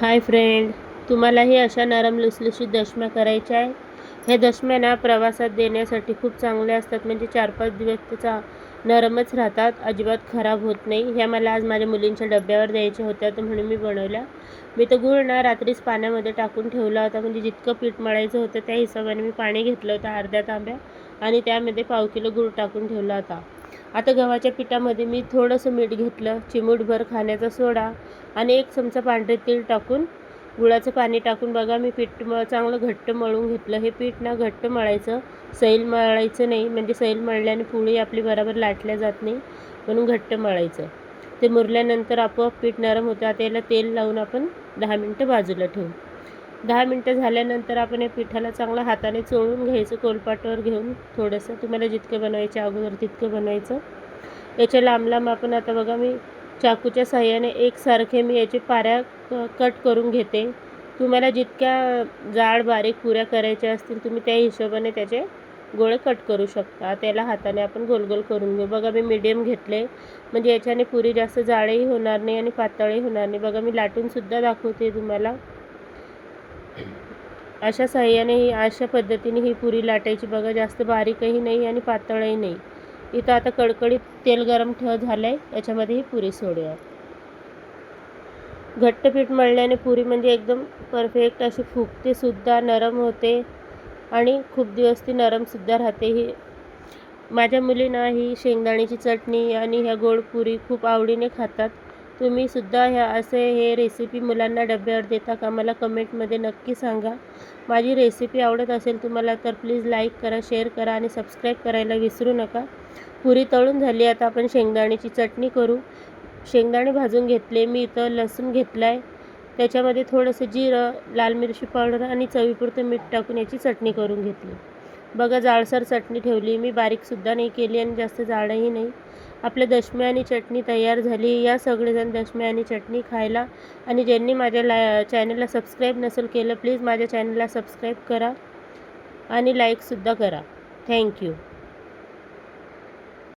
Hi friend, तुम्हालाही अशा नरम लुसलुशीत दशम्या करायच्या आहे. ह्या दशम्या ना प्रवासात देण्यासाठी खूप चांगल्या असतात. म्हणजे 4-5 दिवस त्याचा नरमच राहतात, अजिबात खराब होत नाही. ह्या मला आज माझ्या मुलींच्या डब्यावर द्यायच्या होत्या, तर म्हणून मी बनवल्या. मी तर गूळ ना रात्रीच पाण्यामध्ये टाकून ठेवला होता. म्हणजे जितकं पीठ मळायचं होतं त्या हिशोबाने मी पाणी घेतलं होतं अर्ध्या तांब्या, आणि त्यामध्ये 1/4 किलो गूळ टाकून ठेवला होता. आता गव्हाच्या पिठामध्ये मी थोडंसं मीठ घेतलं, चिमूटभर खाण्याचा सोडा आणि 1 चमचा पांढरे तीळ टाकून गुळाचं पाणी टाकून बघा मी पीठ चांगलं घट्ट मळून घेतलं. हे पीठ ना घट्ट मळायचं, सैल मळायचं नाही. म्हणजे सैल मळल्याने पोळी आपली बरोबर लाटल्या जात नाही, म्हणून घट्ट मळायचं. ते मुरल्यानंतर आपोआप पीठ नरम होतं. आता याला तेल लावून आपण 10 मिनटं बाजूला ठेवू. 10 मिनटं झाल्यानंतर आपण या पिठाला चांगलं हाताने चोळून घ्यायचं, कोलपाटावर घेऊन थोडंसं. तुम्हाला जितकं बनवायचं अगोदर तितकं बनायचं. याच्या लांब लांब आपण आता बघा मी चाकूच्या साहाय्याने एकसारखे मी याचे पाऱ्या कट करून घेते. तुम्हाला जितक्या जाड बारीक पुऱ्या करायच्या असतील तुम्ही त्या हिशोबाने त्याचे गोळे कट करू शकता. त्याला हाताने आपण गोल गोल करून घेऊ. बघा मी मीडियम घेतले, म्हणजे याच्याने पुरी जास्त जाडही होणार नाही आणि पातळही होणार नाही. बघा मी लाटूनसुद्धा दाखवते तुम्हाला. अशा साहाय्याने अशा पद्धतीने ही पुरी लाटायची. बघा जास्त बारीकही नाही आणि पातळही नाही. इथं आता कडकडीत तेल गरम झालं आहे, याच्यामध्ये ही पुरी सोडूया. घट्ट पीठ मळल्याने पुरी म्हणजे एकदम परफेक्ट अशी फुगते सुद्धा, नरम होते आणि खूप दिवस ती नरमसुद्धा राहते. ही माझ्या मुलींना ही शेंगदाण्याची चटणी आणि ह्या गोड पुरी खूप आवडीने खातात. तुम्हीसुद्धा हे रेसिपी मुलांना डब्यावर देता का? मला कमेंटमध्ये नक्की सांगा. माझी रेसिपी आवडत असेल तुम्हाला तर प्लीज लाईक करा, शेअर करा आणि सबस्क्राईब करायला विसरू नका. पुरी तळून झाली, आता आपण शेंगदाण्याची चटणी करू. शेंगदाणे भाजून घेतले मी. इथं लसूण घेतला आहे, त्याच्यामध्ये थोडंसं जिरं, लाल मिरची पावडर आणि चवीपुरतं मीठ टाकून याची चटणी करून घेतली. बघा जाडसर चटणी ठेवली मी, बारीकसुद्धा नाही केली आणि जास्त जाडही नाही. आपल्या दशम्या आणि चटणी तयार झाली. या सगळेजण दशम्या आणि चटणी खायला. आणि ज्यांनी माझ्या चॅनलला सबस्क्राईब नसेल केलं प्लीज माझ्या चॅनलला सबस्क्राईब करा आणि लाईकसुद्धा करा. थँक्यू.